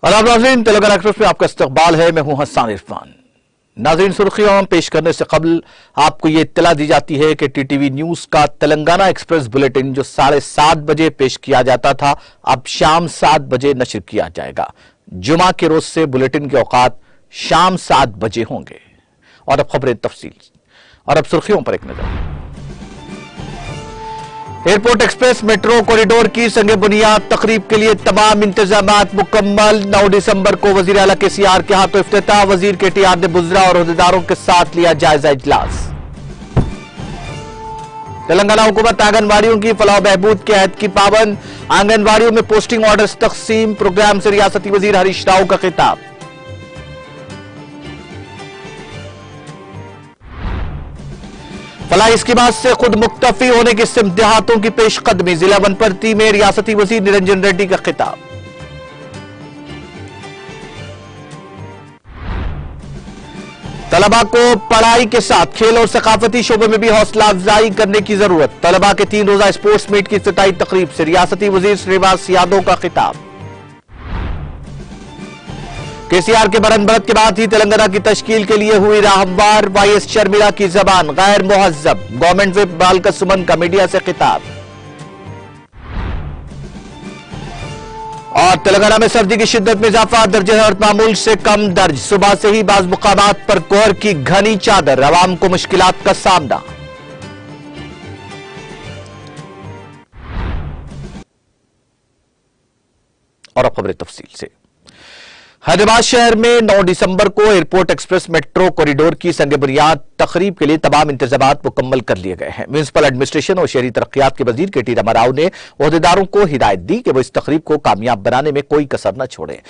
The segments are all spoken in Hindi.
आदाब नाज़रीन, तेलंगाना एक्सप्रेस में आपका इस्तकबाल है। मैं हूं हसन इरफान। नाज़रीन, सुर्खियां पेश करने से कबल आपको यह इत्तला दी जाती है कि टीटीवी न्यूज का तेलंगाना एक्सप्रेस बुलेटिन जो 7:30 बजे पेश किया जाता था, अब शाम 7 बजे नशर किया जाएगा। जुमा के रोज से बुलेटिन के औकात शाम 7 बजे होंगे। और अब खबरें तफसील, और अब सुर्खियों पर एक नजर। एयरपोर्ट एक्सप्रेस मेट्रो कॉरिडोर की संग बुनियाद तकरीब के लिए तमाम इंतजामात मुकम्मल। 9 दिसंबर को वजीर आला केसीआर के हाथों इफ्तिताह। वजीर केटीआर ने बुजरा और ओहदेदारों के साथ लिया जायजा इजलास। तेलंगाना हुकूमत आंगनबाड़ियों की फलाह बहबूद के अहद की पाबंद। आंगनबाड़ियों में पोस्टिंग ऑर्डर्स तकसीम। प्रोग्राम से रियासती वजीर हरीश राव का खिताब। फलाही स्कीमात से खुद मुक्तफी होने की सिमत देहातों की पेशकदमी। जिला वनपर्ती में रियासती वजीर निरंजन रेड्डी का खिताब। तलबा को पढ़ाई के साथ खेल और सकाफती शोबे में भी हौसला अफजाई करने की जरूरत। तलबा के 3 रोजा स्पोर्ट्स मीट की इफ्तिताई तकरीब से रियासती वजीर श्रीनिवास यादव का खिताब। केसीआर के बरन बढ़त के बाद ही तेलंगाना की तश्कील के लिए हुई राह हमवार। वाईएस शर्मिला की जबान गैर मुहज्जब। गवर्नमेंट विप बालका सुमन का मीडिया से खिताब। और तेलंगाना में सर्दी की शिद्दत में इजाफा। दर्जे हरारत मामूल से कम दर्ज। सुबह से ही बाज मुकामात पर कोहर की घनी चादर। अवाम को मुश्किलात का सामना। और अब खबरें तफसील से। हैदराबाद शहर में 9 दिसंबर को एयरपोर्ट एक्सप्रेस मेट्रो कॉरिडोर की संग बुनियाद तकरीब के लिए तमाम इंतजामात मुकम्मल कर लिए गए हैं। म्यूनिसिपल एडमिनिस्ट्रेशन और शहरी तरक्कियात के वजीर केटी रामाराव ने ओहदेदारों को हिदायत दी कि वो इस तकरीब को कामयाब बनाने में कोई कसर न छोड़े।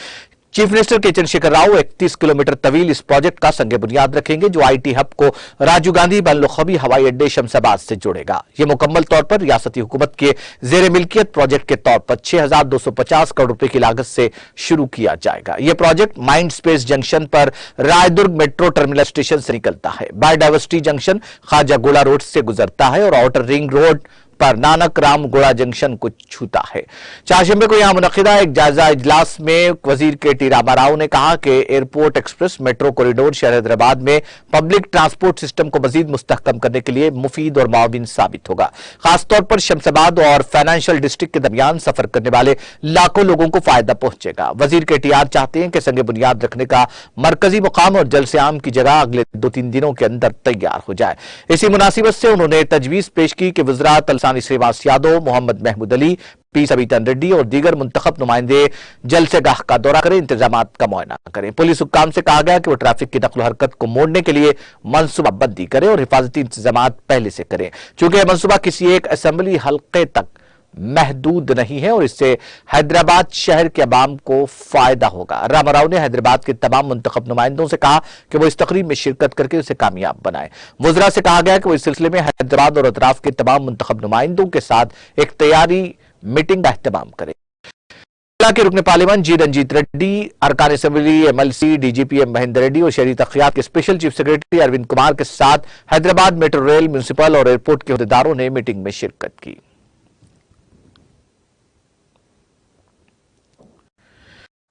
चीफ मिनिस्टर के चंद्रशेखर राव 31 किलोमीटर तवील इस प्रोजेक्ट का संग बुनियाद रखेंगे, जो आईटी हब को राजीव गांधी बैनुल-अक़वामी हवाई अड्डे शमशाबाद से जोड़ेगा। यह मुकम्मल तौर पर रियासती हुकूमत के जेर मिल्कियत प्रोजेक्ट के तौर पर 6250 करोड़ रुपए की लागत से शुरू किया जाएगा। यह प्रोजेक्ट माइंड स्पेस जंक्शन पर रायदुर्ग मेट्रो टर्मिनल स्टेशन से निकलता है, बायोडायवर्सिटी जंक्शन ख्वाजा गोला रोड से गुजरता है और आउटर रिंग रोड पर नानक राम गोड़ा जंक्शन को छूता है। चारशंबे को यहां मुनक्किदा एक जायजा इजलास में वजीर केटी रामाराव ने कहा कि एयरपोर्ट एक्सप्रेस मेट्रो कॉरिडोर शहर हैदराबाद में पब्लिक ट्रांसपोर्ट सिस्टम को मजीद मुस्तहकम करने के लिए मुफीद और मुआविन साबित होगा। खासतौर पर शमशाबाद और फाइनेंशियल डिस्ट्रिक्ट के दरमियान सफर करने वाले लाखों लोगों को फायदा पहुंचेगा। वजीर केटीआर चाहते हैं कि संग बुनियाद रखने का मरकजी मुकाम और जलसे आम की जगह अगले 2-3 दिनों के अंदर तैयार हो जाए। इसी मुनासिबत से उन्होंने तजवीज पेश की कि वज़रा श्रीनिवास यादव, मोहम्मद महमूद अली, पी सबीतन रेड्डी और दीगर मुंतखब नुमाइंदे जलसेगाह का दौरा करें, इंतजामात का मुआयना करें। पुलिस हुक्काम से कहा गया कि वो ट्रैफिक की नक्ल हरकत को मोड़ने के लिए मनसूबाबंदी करें और हिफाजती इंतजामात पहले से करें। चूंकि यह मनसूबा किसी एक असेंबली हल्के तक महदूद नहीं है और इससे हैदराबाद शहर के अवाम को फायदा होगा। रामाराव ने हैदराबाद के तमाम मुंतखब नुमाइंदों से कहा कि वो इस तकरीब में शिरकत करके उसे कामयाब बनाए। वज़रा से कहा गया कि वो इस सिलसिले में हैदराबाद और अतराफ के तमाम मुंतखब नुमाइंदों के साथ एक तैयारी मीटिंग का एहतमाम करें। के रुकने पार्लियामेंट जी रंजीत रेड्डी, अरकान assembly MLC DGP M Mahendra Reddy और शहरी तरक्कियात के special chief secretary Arvind Kumar के साथ हैदराबाद मेट्रो रेल, म्यूनिसिपल और एयरपोर्ट के ओहदेदारों ने मीटिंग में शिरकत की।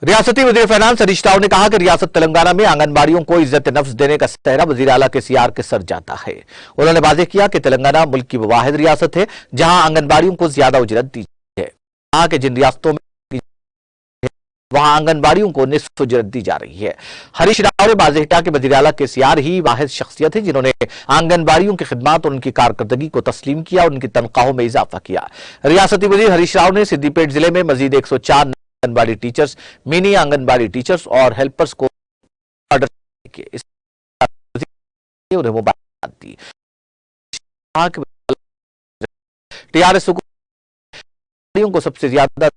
रियासती वजीर फाइनेंस हरीश राव ने कहा कि रियासत तेलंगाना में आंगनबाड़ियों को इज्जत नफ्स देने का सहरा वजीर आला केसीआर के सर जाता है। उन्होंने वाज़ेह किया कि तेलंगाना मुल्क की वाहिद रियासत है जहां आंगनबाड़ियों को ज्यादा उजरत दी है। कहा कि जिन रियासतों में वहां आंगनबाड़ियों को निस्फ उजरत दी जा रही है। हरीश राव ने वाज़ेह किया कि वजीर आला केसीआर ही वाहिद शख्सियत है जिन्होंने आंगनबाड़ियों की खिदमत और उनकी कारकर्दगी को तस्लीम किया और उनकी तनख्वाहों में इजाफा किया। रियासती वजीर हरीश राव ने सिद्दीपेट जिले में मजीद 104 anganwadi teachers, mini anganwadi teachers और हेल्पर्स को ऑर्डर किए। उन्हें मुबारकबाद दी। टीआरएस को सबसे ज्यादा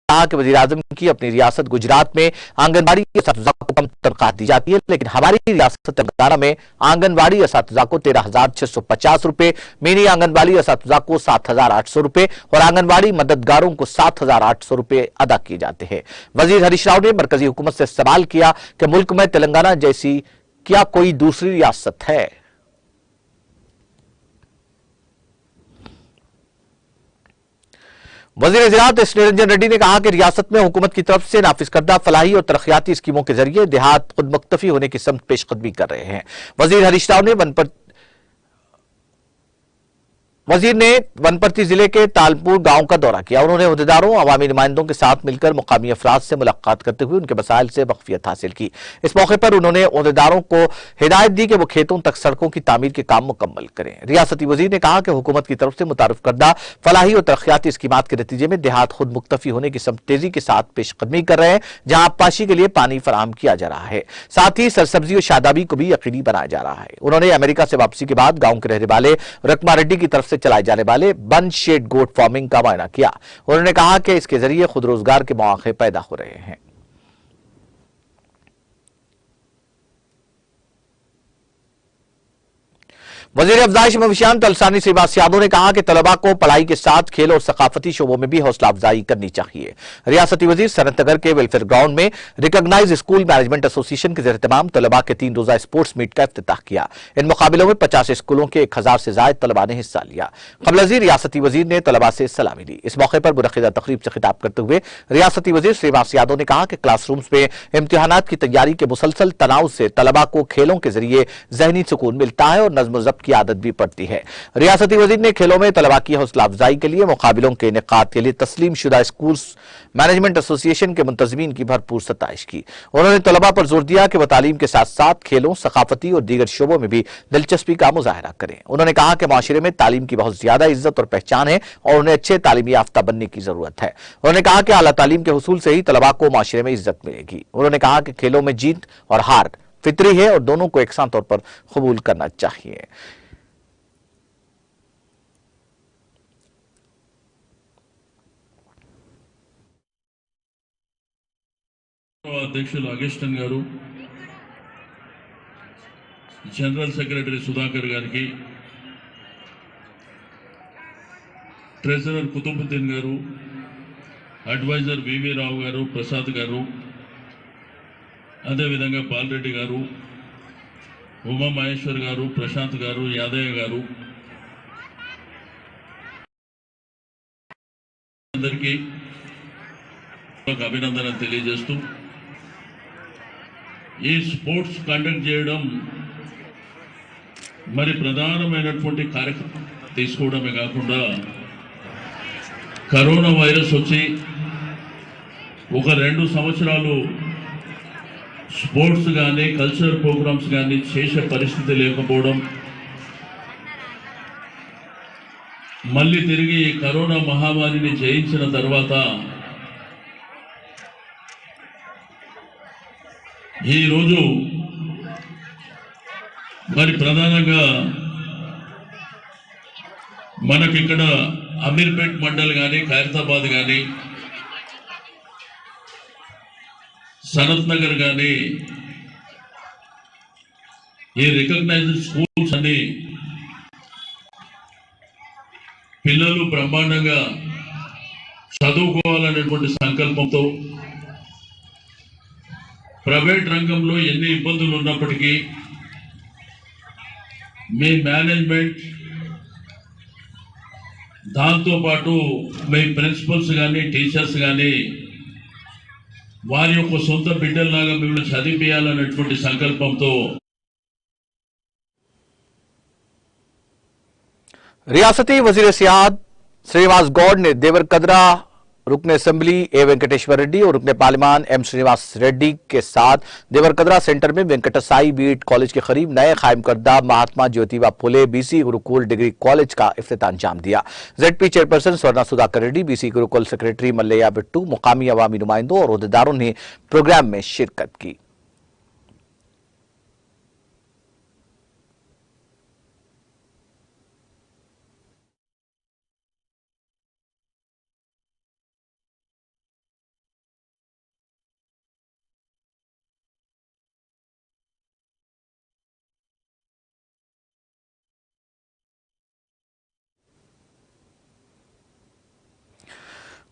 कहा कि वजीर आजम की अपनी रियासत गुजरात में आंगनबाड़ी असातिज़ा को कम तनख्वाह दी जाती है, लेकिन हमारी रियासत तेलंगाना में आंगनबाड़ी असातिज़ा को 13,650 रुपए, मिनी आंगनबाड़ी असातिज़ा को 7,800 रुपए और आंगनबाड़ी मददगारों को 7,800 रुपए अदा किए जाते हैं। वजीर हरीश राव ने मरकजी हुकूमत से सवाल किया कि मुल्क में तेलंगाना जैसी क्या कोई दूसरी रियासत है। वजीर ज़राअत एस निरंजन रेड्डी ने कहा कि रियासत में हुकूमत की तरफ से नाफिज करदा फलाही और तरक्याती स्कीमों के जरिए देहात खुद मुक्तफी होने की समत पेशकदमी कर रहे हैं। वजीर हरीश राव ने वजीर ने वनपर्ती जिले के तालपुर गांव का दौरा किया। उन्होंने अहदेदारों अवामी नुमाइंदों के साथ मिलकर मुकामी अफराद से मुलाकात करते हुए उनके मसाइल से वाकफियत हासिल की। इस मौके पर उन्होंने अहदेदारों को हिदायत दी कि वो खेतों तक सड़कों की तामीर के काम मुकम्मल करें। रियासती वजीर ने कहा कि हुकूमत की तरफ से मुतारफ करदा फलाही और तरक्याती स्कीमात के नतीजे में देहात खुद मुक्तफी होने की सब तेजी के साथ पेशकदमी कर रहे हैं, जहां आबपाशी के लिए पानी फराहम किया जा रहा है, साथ ही सरसब्जी और शादाबी को भी यकीनी बनाया जा रहा है। उन्होंने अमेरिका से वापसी के बाद गांव के रहने वाले रकमा रेड्डी की तरफ से चलाए जाने वाले बन शेड गोट फार्मिंग का मुआयना किया। उन्होंने कहा कि इसके जरिए खुद रोजगार के मौके पैदा हो रहे हैं। वजीर अफजाइश मवेशियान तलसानी श्रीवास यादव ने कहा कि तलबा को पढ़ाई के साथ खेल और सकाफती शोबों में भी हौसला अफजाई करनी चाहिए। रियासती वजीर सनत नगर के वेलफेयर ग्राउंड में रिकॉग्नाइज स्कूल मैनेजमेंट एसोसिएशन के ज़रिए तमाम तलबा के 3 रोजा स्पोर्ट्स मीट का इफ्तिताह किया। इन मुकाबलों में 50 स्कूलों के 1000 से ज्यादा तलबा ने हिस्सा लिया। कबल रियासती वजीर ने तलबा से सलामी दी। इस मौके पर मुनक्किदा तकरीब से खिताब करते हुए रियासती वजीर श्रीवास यादव ने कहा कि क्लासरूम्स में इम्तिहानात की तैयारी के मुसलसल तनाव से तलबा को खेलों के जरिए जहनी सुकून मिलता है और नज्म ज़ब्त की आदत भी पड़ती है। रियासती वजीर ने खेलों में तलबा की हौसला अफजाई के लिए मुकाबलों के इनेकाद के लिए तस्लीम शुदा स्कूल मैनेजमेंट एसोसिएशन के मुंतजमीन की भरपूर सताइश की। उन्होंने तलबा पर जोर दिया कि वह तालीम के साथ साथ खेलों, सकाफती और दीगर शोबों में भी दिलचस्पी का मुजाहरा करें। उन्होंने कहा कि माशरे में तालीम की बहुत ज्यादा इज्जत और पहचान है और उन्हें अच्छे तालीमी याफ्ता बनने की जरूरत है। उन्होंने कहा कि आला तालीम के हुसूल से ही तलबा को माशरे में इज्जत मिलेगी। उन्होंने कहा कि खेलों में जीत और हार फितरी है और दोनों को एकसां तौर पर कबूल करना चाहिए। అధ్యక్షులు అగస్టన్ గారు, జనరల్ సెక్రటరీ సుధాకర్ గారికి, ట్రెజరర్ కుతుబుద్దీన్ గారు, అడ్వైజర్ వివి రావు గారు, ప్రసాద్ గారు, అదేవిధంగా బాలరెడ్డి గారు, ఉమా మహేశ్వర్ గారు, ప్రశాంత్ గారు, యాదయ్య గారు, అందరికీ అభినందనలు తెలియజేస్తూ ఈ స్పోర్ట్స్ కండక్ట్ చేయడం మరి ప్రధానమైనటువంటి కార్యక్రమం తీసుకోవడమే కాకుండా కరోనా వైరస్ వచ్చి ఒక 2 సంవత్సరాలు స్పోర్ట్స్ కానీ కల్చరల్ ప్రోగ్రామ్స్ కానీ చేసే పరిస్థితి లేకపోవడం, మళ్ళీ తిరిగి కరోనా మహమ్మారిని జయించిన తర్వాత ఈరోజు మరి ప్రధానంగా మనకిక్కడ అమీర్పేట్ మండల్ కానీ, ఖైరతాబాద్ కానీ, సనత్ నగర్ కానీ ఈ రికగ్నైజ్డ్ స్కూల్స్ అని పిల్లలు బ్రహ్మాండంగా చదువుకోవాలనేటువంటి సంకల్పంతో ప్రైవేట్ రంగంలో ఎన్ని ఇబ్బందులు ఉన్నప్పటికీ మీ మేనేజ్మెంట్ దాంతోపాటు మీ ప్రిన్సిపల్స్ కానీ, టీచర్స్ కానీ వారి యొక్క సొంత బిడ్డల్లాగా మిమ్మల్ని చదివించాలనేటువంటి సంకల్పంతో रियासती वजीर सियाहत श्रीनिवास गौड़ ने देवरकद्रा रुकन असेंबली ए वेंकटेश्वर रेड्डी और रुकन पार्लिमान एम श्रीनिवास रेड्डी के साथ देवरकद्रा सेंटर में वेंकटसाई बीएड कॉलेज के करीब नए कायम करदा Mahatma Jyotiba Phule BC Gurukul degree college का इफ्तिताह अंजाम दिया। ZP chairperson Swarna Sudhakar Reddy, BC Gurukul secretary Mallaiah Bittu, मुकामी अवामी नुमाइंदों और अहदेदारों ने प्रोग्राम में शिरकत की।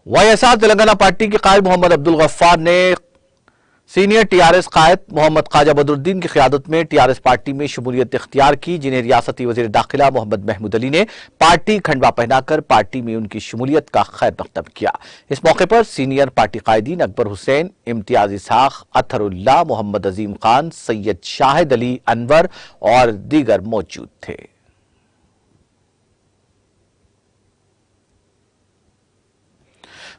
वाईएसआर तेलंगाना पार्टी के कायद मोहम्मद अब्दुल गफ्फार ने सीनियर टीआरएस कायद मोहम्मद ख्वाजा बदरुद्दीन की क़यादत में टीआरएस पार्टी में शमूलियत इख्तियार की, जिन्हें रियासती वज़ीर दाखिला मोहम्मद महमूद अली ने पार्टी खंडवा पहनाकर पार्टी में उनकी शमूलियत का खैर मकदम किया। इस मौके पर सीनियर पार्टी कायदीन अकबर हुसैन, इम्तियाज इसहाक, अतहरुल्लाह, मोहम्मद अजीम खान, सैयद शाहिद अली अनवर और दीगर मौजूद थे।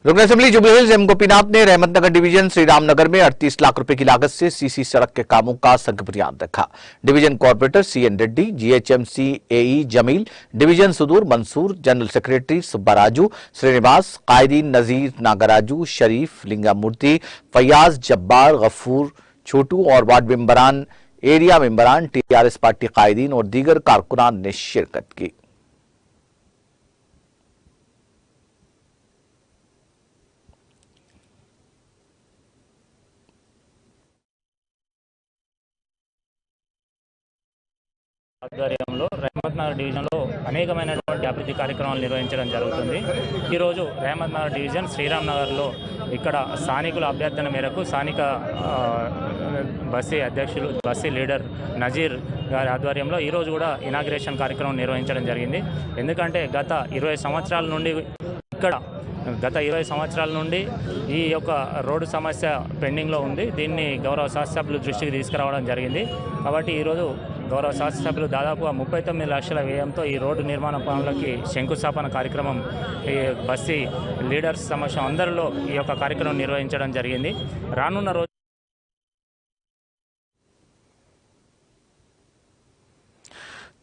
रुकन असेंबली जुबली हिल्स एम गोपीनाथ ने रहमतनगर डिवीजन श्री रामनगर में 38 लाख रुपए की लागत से सीसी सड़क के कामों का संग बुनियाद रखा। Division corporator CN Reddy, GHMC AE Jamil, division सुदूर मंसूर, जनरल सेक्रेटरी सुब्बाराजू, श्रीनिवास, कायदीन नजीर नागराजू, शरीफ, लिंगामूर्ति, फयाज, जब्बार, गफूर, छोटू और वार्ड मेंबरान, एरिया मेंबरान, टीआरएस पार्टी कायदीन और दीगर कारकुनान ने शिरकत की। ఆధ్వర్యంలో రెహమత్నగర్ డివిజన్లో అనేకమైనటువంటి అభివృద్ధి కార్యక్రమాలు నిర్వహించడం జరుగుతుంది। ఈరోజు రెహమత్నగర్ డివిజన్ శ్రీరామ్ నగర్లో ఇక్కడ స్థానికుల అభ్యర్థన మేరకు స్థానిక బస్తీ అధ్యక్షులు బస్తీ లీడర్ నజీర్ గారి ఆధ్వర్యంలో ఈరోజు కూడా ఇనాగ్రేషన్ కార్యక్రమం నిర్వహించడం జరిగింది। ఎందుకంటే గత 20 సంవత్సరాల నుండి ఈ యొక్క రోడ్డు సమస్య పెండింగ్లో ఉంది। దీన్ని గౌరవ శాసనసభ్యుల దృష్టికి తీసుకురావడం జరిగింది। కాబట్టి ఈరోజు గౌరవ శాసనసభ్యులు దాదాపుగా 39 లక్షల వ్యయంతో ఈ రోడ్డు నిర్మాణ పనులకి శంకుస్థాపన కార్యక్రమం ఈ బస్తీ లీడర్స్ సమక్షం అందరిలో ఈ యొక్క కార్యక్రమం నిర్వహించడం జరిగింది। రానున్న రోజు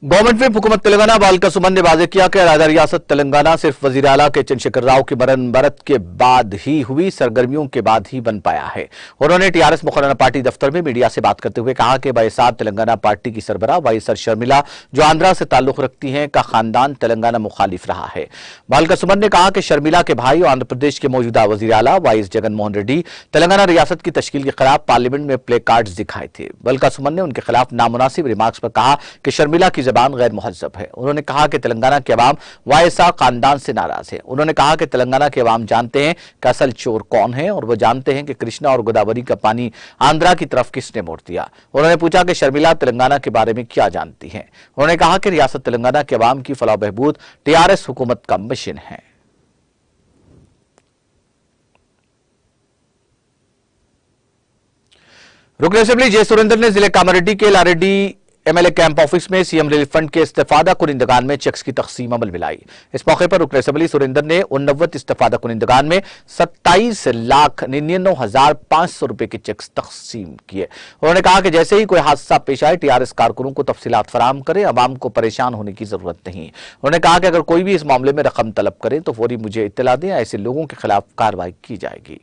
गवर्नमेंट विप हुकूमत तेलंगाना बालिका सुमन ने वाज़ेह किया कि अलहदा रियासत तेलंगाना सिर्फ वज़ीर आला के चंद्रशेखर राव की मरण बरत के बाद ही हुई सरगर्मियों के बाद ही बन पाया है। उन्होंने टीआरएस मुखर्रना पार्टी दफ्तर में मीडिया से बात करते हुए कहा कि वाईएसआर तेलंगाना पार्टी की सरबराह वाईएसआर शर्मिला, जो आंध्रा से ताल्लुक रखती हैं, का खानदान तेलंगाना मुखालिफ रहा है। बालिका सुमन ने कहा कि शर्मिला के भाई और आंध्र प्रदेश के मौजूदा वज़ीर आला वाईएस जगनमोहन रेड्डी तेलंगाना रियासत की तश्कील के खिलाफ पार्लियामेंट में प्ले कार्ड्स दिखाए थे। बालिका सुमन ने उनके खिलाफ नामुनासिब रिमार्क्स पर कहा कि शर्मिला की जबान गैर मुहज्जब है। उन्होंने कहा कि तेलंगाना के अवाम वाईएसआर खानदान से नाराज है। उन्होंने कहा कि तेलंगाना के अवाम जानते हैं कि असल चोर कौन है और वो जानते हैं कि कृष्णा और गोदावरी का पानी आंध्रा की तरफ किसने मोड़ दिया। उन्होंने पूछा कि शर्मिला तेलंगाना के बारे में क्या जानती हैं। उन्होंने कहा कि रियासत तेलंगाना के अवाम की फलाह बहबूद टीआरएस हुकूमत का मिशन है। रुकन असेंबली जे सुरेंद्र ने जिले कामारेड्डी के लारेड्डी एमएलए कैंप ऑफिस में सीएम रिलीफ फंड के इस्तेफादा कुनिंदगान में चेक्स की तकसीम अमल में लाई। इस मौके पर रुकन असेंबली सुरेंद्र ने 89 इस्तेफादा कुनिंदगान में 27,99,500 रुपए के चेक्स तकसीम किए। उन्होंने कहा कि जैसे ही कोई हादसा पेश आए टीआरएस कारकुनों को तफसीलात फराहम करें, अवाम को परेशान होने की जरूरत नहीं। उन्होंने कहा कि अगर कोई भी इस मामले में रकम तलब करे तो फौरी मुझे इत्तला दें, ऐसे लोगों के खिलाफ कार्रवाई की जाएगी।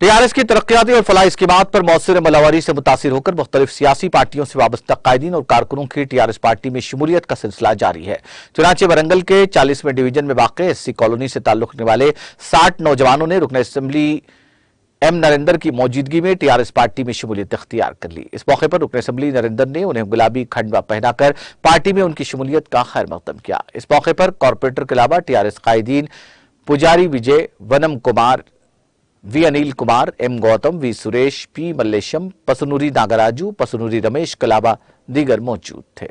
टीआरएस की तरक्याती और फलाही स्कीमात पर मौसर मलावरी से मुतासिर होकर मुख्तलिफ सियासी पार्टियों से वाबस्ता कायदीन और कारकुनों की टीआरएस पार्टी में शमूलियत का सिलसिला जारी है। चुनांचे वरंगल के 40वें डिवीजन में वाक़ एससी कॉलोनी से ताल्लुक रखने वाले 60 नौजवानों ने रुकन असेंबली एम नरेंद्र की मौजूदगी में टीआरएस पार्टी में शमूलियत इख्तियार कर ली। इस मौके पर रुकन असेंबली नरेंद्र ने उन्हें गुलाबी खंडवा पहनाकर पार्टी में उनकी शमूलियत का खैर मकदम किया। इस मौके पर कॉर्पोरेटर के अलावा टीआरएस कायदीन Pujari Vijay, Vanam Kumar, V Anil Kumar, M Gautam, V Suresh, P Mallesham, Pasnuri Nagaraju, Pasnuri Ramesh के अलावा दीगर मौजूद थे।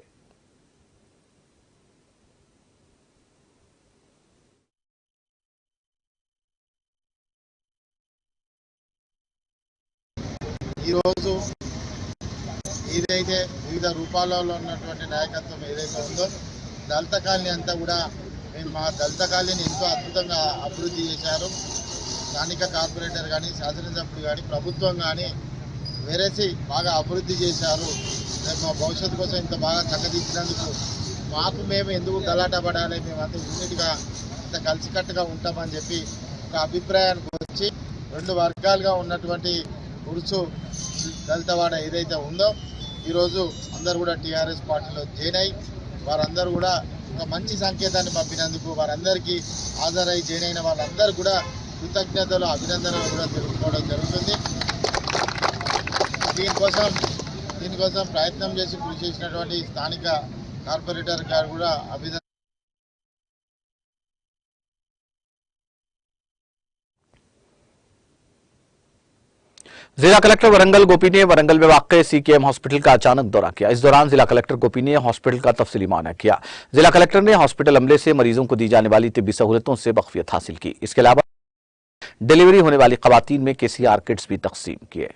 ఏదైతే వివిధ రూపాలలో ఉన్నటువంటి నాయకత్వం ఏదైతే ఉందో దళిత కాలనీ అంతా కూడా మేము మా దళిత కాలనీని ఎంతో అద్భుతంగా అభివృద్ధి చేశారు। స్థానిక కార్పొరేటర్ కానీ, శాసనసభ్యులు కానీ, ప్రభుత్వం కానీ వేరేసి బాగా అభివృద్ధి చేశారు। మా భవిష్యత్తు కోసం ఇంత బాగా చక్కదిద్దినందుకు మాకు మేము ఎందుకు గలాట పడాలి, మేమంతా యూనిట్గా ఇంత కలిసికట్టుగా ఉంటామని చెప్పి ఒక అభిప్రాయానికి వచ్చి 2 వర్గాలుగా ఉన్నటువంటి ఉరుసు దళితవాడ ఏదైతే ఉందో ఈరోజు అందరూ కూడా టీఆర్ఎస్ పార్టీలో జాయిన్ అయ్యి వారందరూ కూడా ఒక మంచి సంకేతాన్ని పంపినందుకు వారందరికీ హాజరై జాయిన్ అయిన వాళ్ళందరూ కూడా కృతజ్ఞతలు, అభినందనలు కూడా తెలుపుకోవడం జరుగుతుంది। దీని దీనికోసం ప్రయత్నం చేసి కృషి చేసినటువంటి స్థానిక కార్పొరేటర్ గారు కూడా అభినందన. जिला कलेक्टर वरंगल गोपी ने वरंगल में वाक़ सीकेएम हॉस्पिटल का अचानक दौरा किया। इस दौरान जिला कलेक्टर गोपी ने हॉस्पिटल का तफसीली मुआयना किया। जिला कलेक्टर ने हॉस्पिटल अमले से मरीजों को दी जाने वाली तिब्बी सहूलतों से बखवियत हासिल की। इसके अलावा डिलीवरी होने वाली खवातीन में केसीआर किट्स भी तकसीम किए।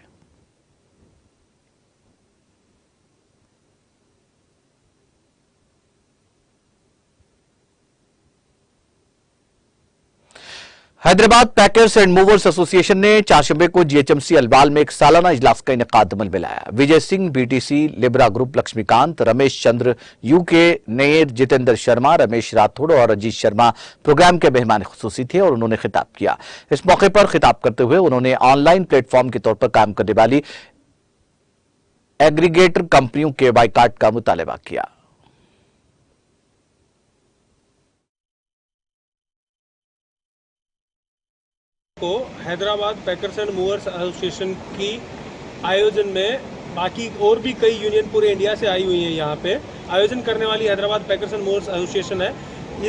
Hyderabad packers and movers association ने चारशंबे को जीएचएमसी अलवाल में एक सालाना इजलास का इनेकाद अमल में लाया। Vijay Singh, BTC, Libra group, Laxmikant, Ramesh Chandra, UK Nair, Jitendra Sharma, Ramesh Rathore और अजीत शर्मा प्रोग्राम के मेहमान खुसूसी थे और उन्होंने खिताब किया। इस मौके पर खिताब करते हुए उन्होंने ऑनलाइन प्लेटफॉर्म के तौर पर काम करने वाली एग्रीगेटर कंपनियों के बाइकाट का मुतालबा किया। को Hyderabad packers and movers association की आयोजन में बाकी और भी कई यूनियन पूरे इंडिया से आई हुई हैं। यहाँ पे आयोजन करने वाली Hyderabad packers and movers association है।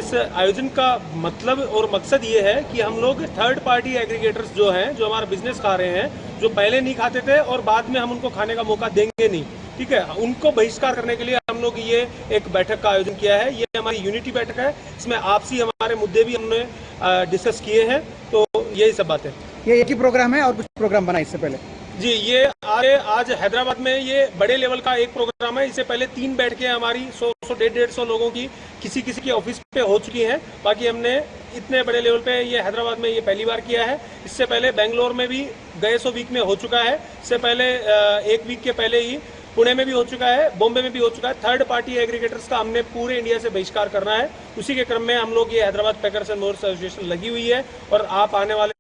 इस आयोजन का मतलब और मकसद ये है कि हम लोग थर्ड पार्टी एग्रीगेटर्स जो हैं, जो हमारा बिजनेस खा रहे हैं, जो पहले नहीं खाते थे और बाद में हम उनको खाने का मौका देंगे नहीं, ठीक है, उनको बहिष्कार करने के लिए हम लोग ये एक बैठक का आयोजन किया है। ये हमारी यूनिटी बैठक है। इसमें आपसी हमारे मुद्दे भी हमने डिस्कस किए हैं। तो यही सब बातें। ये एक ही प्रोग्राम है और कुछ प्रोग्राम बना इससे पहले? जी, ये आज हैदराबाद में ये बड़े लेवल का एक प्रोग्राम है। इससे पहले 3 बैठकें हमारी 100-150 लोगों की किसी की ऑफिस पे हो चुकी हैं। बाकी हमने इतने बड़े लेवल पे ये हैदराबाद में ये पहली बार किया है। इससे पहले बेंगलोर में भी गए 100 वीक में हो चुका है। इससे पहले 1 वीक के पहले ही पुणे में भी हो चुका है, बॉम्बे में भी हो चुका है। थर्ड पार्टी एग्रीगेटर्स का हमने पूरे इंडिया से बहिष्कार करना है। उसी के क्रम में हम लोग ये Hyderabad packers and movers association लगी हुई है। और आप आने वाले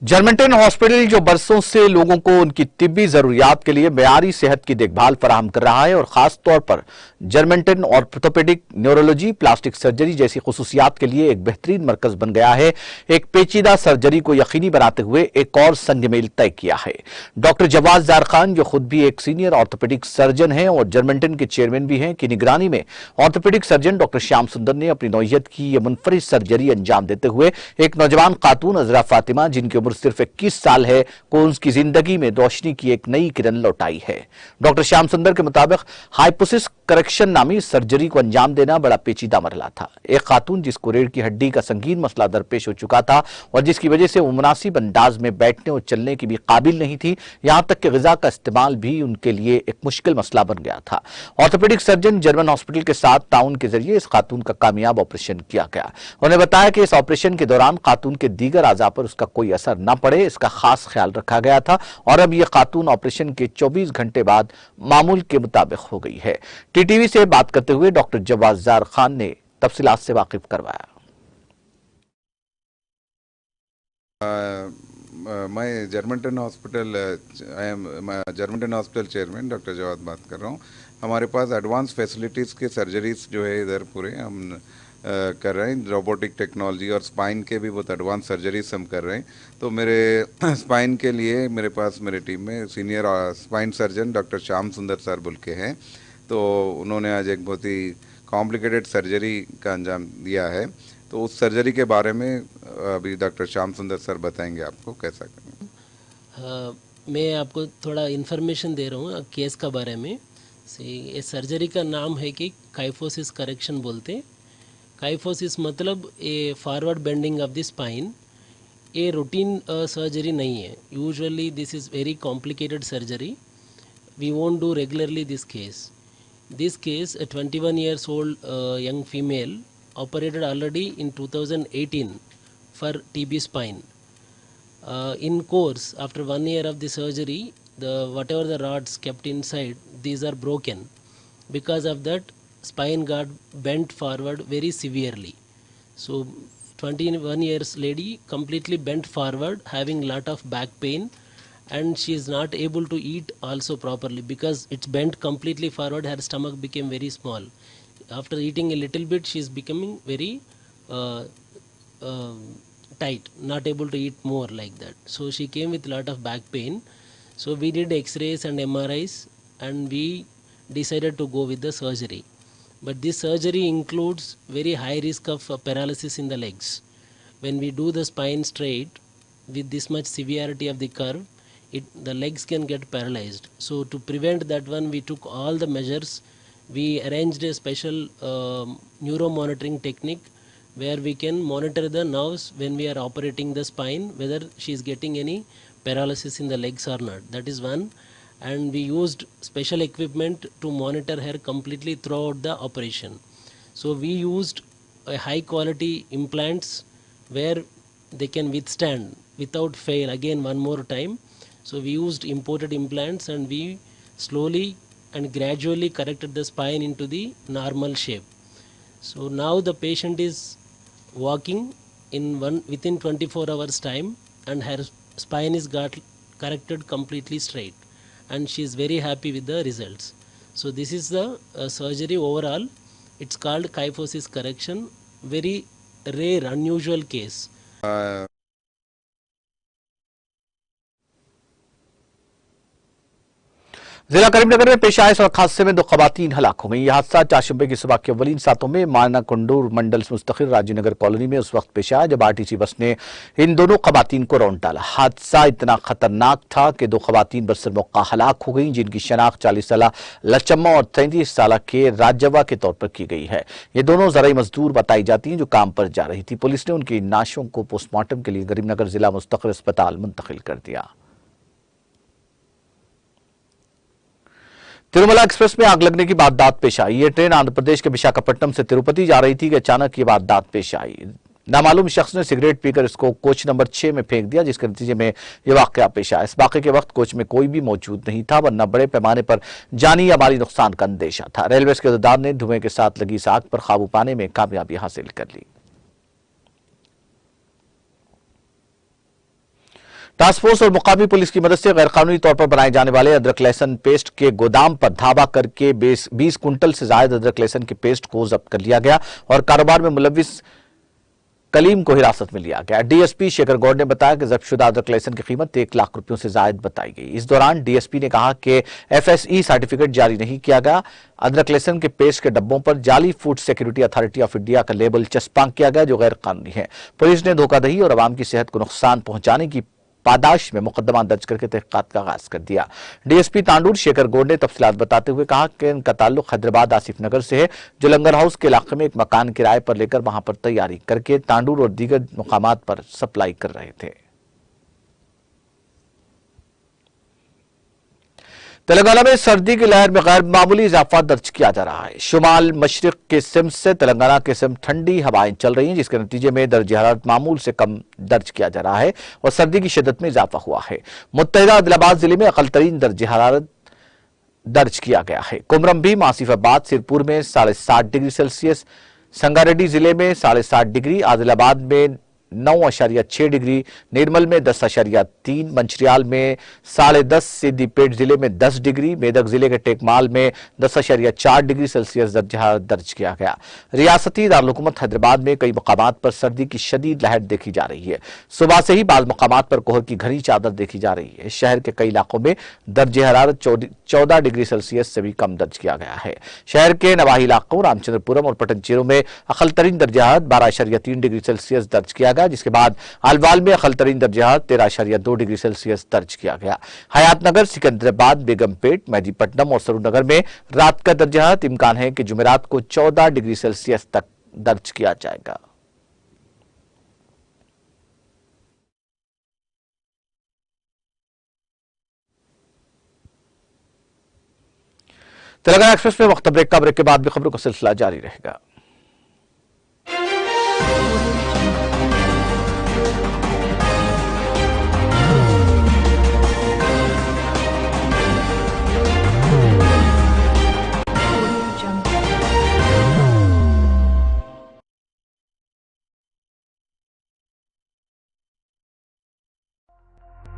जर्मनटन हॉस्पिटल जो बरसों से लोगों को उनकी तिब्बी जरूरियात के लिए मेयारी सेहत की देखभाल फराहम कर रहा है और खास तौर पर Germanton orthopaedic, neurology, plastic surgery जैसी खुसूसियात के लिए एक बेहतरीन मरकज बन गया है। एक पेचीदा सर्जरी को यकीनी बनाते हुए एक और संग मेल तय किया है। डॉक्टर जवाद जार खान, जो खुद भी एक सीनियर ऑर्थोपेडिक सर्जन हैं और जर्मनटन के चेयरमैन भी हैं, की निगरानी में ऑर्थोपेडिक सर्जन डॉक्टर श्याम सुंदर ने अपनी नौइयत की यह मुनफरिद सर्जरी अंजाम देते हुए एक नौजवान खातून अजरा फातिमा, जिनकी उम्र सिर्फ 21 साल है, को उसकी जिंदगी में रोशनी की एक नई किरण लौटाई है। डॉक्टर श्याम सुंदर के मुताबिक हाइपोसिस करेक्शन नामी सर्जरी को अंजाम देना बड़ा पेचीदा मरला था। एक खातून जिसको रीढ़ की हड्डी का संगीन मसला दरपेश हो चुका था और जिसकी वजह से वो मुनासिब अंदाज में बैठने और चलने की भी काबिल नहीं थी, यहां तक कि ग़िज़ा का इस्तेमाल भी उनके लिए एक मुश्किल मसला बन गया था। ऑर्थोपेडिक सर्जन जर्मन हॉस्पिटल के साथ ताउन के जरिए इस खातून का कामयाब ऑपरेशन किया गया। उन्हें बताया कि इस ऑपरेशन के दौरान खातून के दीगर आज़ा पर उसका कोई असर न पड़े, इसका खास ख्याल रखा गया था और अब यह खातून ऑपरेशन के 24 घंटे बाद मामूल के मुताबिक हो गई है। टीटीवी से बात करते हुए डॉक्टर जवाद जार खान ने तफसीलात से वाकिफ करवाया। मैं Germantown hospital Germantown hospital chairman doctor Jawad बात कर रहा हूँ। हमारे पास एडवांस फैसिलिटीज़ के सर्जरीज जो है इधर पूरे हम कर रहे हैं। रोबोटिक टेक्नोलॉजी और स्पाइन के भी बहुत एडवांस सर्जरीज हम कर रहे हैं। तो मेरे स्पाइन के लिए मेरे पास मेरे टीम में senior spine surgeon doctor Shyam सुंदर सर बोल के हैं। तो उन्होंने आज एक बहुत ही कॉम्प्लिकेटेड सर्जरी का अंजाम दिया है। तो उस सर्जरी के बारे में अभी डॉक्टर श्याम सुंदर सर बताएंगे आपको कैसा करना। मैं आपको थोड़ा इन्फॉर्मेशन दे रहा हूँ केस का बारे में। ये सर्जरी का नाम है कि काइफोसिस करेक्शन बोलते। काइफोसिस मतलब a forward bending of the spine. ये रूटीन सर्जरी नहीं है। Usually this is very complicated surgery. We won't do regularly this case. This case, a 21 years old young female operated already in 2018 for TB spine. In course, after 1 year of the surgery, whatever the rods kept inside, these are broken. Because of that, spine got bent forward very severely. So 21 years lady completely bent forward, having lot of back pain, and she is not able to eat also properly because it's bent completely forward. Her stomach became very small. After eating a little bit, she is becoming very tight, not able to eat more like that. So she came with lot of back pain. So we did X-rays and MRIs, and we decided to go with the surgery. But this surgery includes very high risk of paralysis in the legs. When we do the spine straight with this much severity of the curve, the legs can get paralyzed. So to prevent that one, we took all the measures. We arranged a special neuromonitoring technique where we can monitor the nerves when we are operating the spine, whether she is getting any paralysis in the legs or not. That is one. And we used special equipment to monitor her completely throughout the operation. So we used a high quality implants where they can withstand without fail again one more time. So we used imported implants, and we slowly and gradually corrected the spine into the normal shape. So now the patient is walking within 24 hours time, and her spine is got corrected completely straight, and she is very happy with the results. So this is the surgery overall. It's called kyphosis correction. Very rare, unusual case. जिला करीमनगर में पेश आए सड़क हादसे में 2 खवातीन हलाक हो गई। यह हादसा चारशंबे की सुबह के अव्वलीन सातों में माना कुंडूर मंडल मुस्तकिल राजीनगर कॉलोनी में उस वक्त पेश आया जब आरटीसी बस ने इन दोनों खवातीन को रौंद डाला। हादसा इतना खतरनाक था कि 2 खवातीन बस से मौका हलाक हो गई, जिनकी शनाख्त 40 साल लचम्मा और 33 साल के राजवा के तौर पर की गई है। ये दोनों ज़राई मजदूर बताई जाती हैं जो काम पर जा रही थी। पुलिस ने उनकी नाशों को पोस्टमार्टम के लिए करीमनगर जिला मुस्तकिल अस्पताल मुंतकिल कर दिया। तिरुमला एक्सप्रेस में आग लगने की वारदात पेश आई। ये ट्रेन आंध्र प्रदेश के विशाखापट्टनम से तिरुपति जा रही थी कि अचानक ये वारदात पेश आई। नामालूम शख्स ने सिगरेट पीकर इसको कोच नंबर 6 में फेंक दिया, जिसके नतीजे में यह वाकया पेश आया। इस वाकये के वक्त कोच में कोई भी मौजूद नहीं था, वरना बड़े पैमाने पर जानी या माली नुकसान का अंदेशा था। रेलवे के अहदेदार ने धुएं के साथ लगी इस आग पर काबू पाने में कामयाबी हासिल कर ली। टास्क फोर्स और मुकामी पुलिस की मदद से गैरकानूनी तौर पर बनाए जाने वाले अदरक लहसुन पेस्ट के गोदाम पर धावा करके 20 कुंटल से ज्यादा अदरक लहसुन की पेस्ट को जब्त कर लिया गया और कारोबार में मुलविस कलीम को हिरासत में लिया गया। डीएसपी शेखर गौड़ ने बताया कि जब्तशुदा अदरक लहसुन की कीमत 1 लाख रुपयों से जायद बताई गई। इस दौरान डीएसपी ने कहा कि एफएसई सर्टिफिकेट जारी नहीं किया गया। अदरक लहसुन के पेस्ट के डब्बों पर जाली food security authority of India का लेबल चस्पा किया गया, जो गैर कानूनी है। पुलिस ने धोखाधड़ी और आवाम की सेहत को नुकसान पहुंचाने की पादाश में मुकदमा दर्ज करके तहकीकात का आगाज कर दिया। डीएसपी तांडूर शेखर गौड़ ने तफसीलात बताते हुए कहा कि इनका ताल्लुक हैदराबाद आसिफ नगर से है, जो लंगर हाउस के इलाके में एक मकान किराए पर लेकर वहां पर तैयारी करके तांडूर और दीगर मुकामात पर सप्लाई कर रहे थे। तेलंगाना में सर्दी की लहर में गैर मामूली इजाफा दर्ज किया जा रहा है। शुमाल मशरिक के सिम्त से तेलंगाना के सिम्त ठंडी हवाएं चल रही हैं, जिसके नतीजे में दर्ज हरारत मामूल से कम दर्ज किया जा रहा है और सर्दी की शिद्दत में इजाफा हुआ है। मुत्तहिदा आदिलाबाद जिले में अकलतरीन दर्ज हरारत दर्ज किया गया है। कुमरम भी, आसिफाबाद, सिरपुर में 7.5 डिग्री सेल्सियस, संगारेड्डी जिले में 7.5 डिग्री, आदिलाबाद में 9.6 डिग्री, निर्मल में 10.3, मंचिरियाल में 10.5, सिद्दीपेट जिले में 10 डिग्री, मेदक जिले के टेकमाल में 10.4 डिग्री सेल्सियस दर्ज किया गया। रियासती दारुलहुकूमत हैदराबाद में कई मकामात पर सर्दी की शदीद लहर देखी जा रही है। सुबह से ही बाज़ मकामात पर कोहर की घनी चादर देखी जा रही है। शहर के कई इलाकों में दर्ज हरारत 14 डिग्री सेल्सियस से भी कम दर्ज किया गया है। शहर के नवाही इलाकों रामचंद्रपुरम और पटनचेरू में अकलतरीन दर्ज हरारत 12.3 डिग्री सेल्सियस दर्ज किया गया, जिसके बाद अलवाल में अकलतरीन दर्ज हरारत 13.2 डिग्री सेल्सियस दर्ज किया गया। हयातनगर, सिकंदराबाद, बेगमपेट, मेहदीपट्टनम और सरूनगर में रात का दर्ज हरारत इम्कान है कि जुमेरात को 14 डिग्री सेल्सियस तक दर्ज किया जाएगा। तेलंगाना एक्सप्रेस में वक्त ब्रेक के बाद भी खबरों का सिलसिला जारी रहेगा।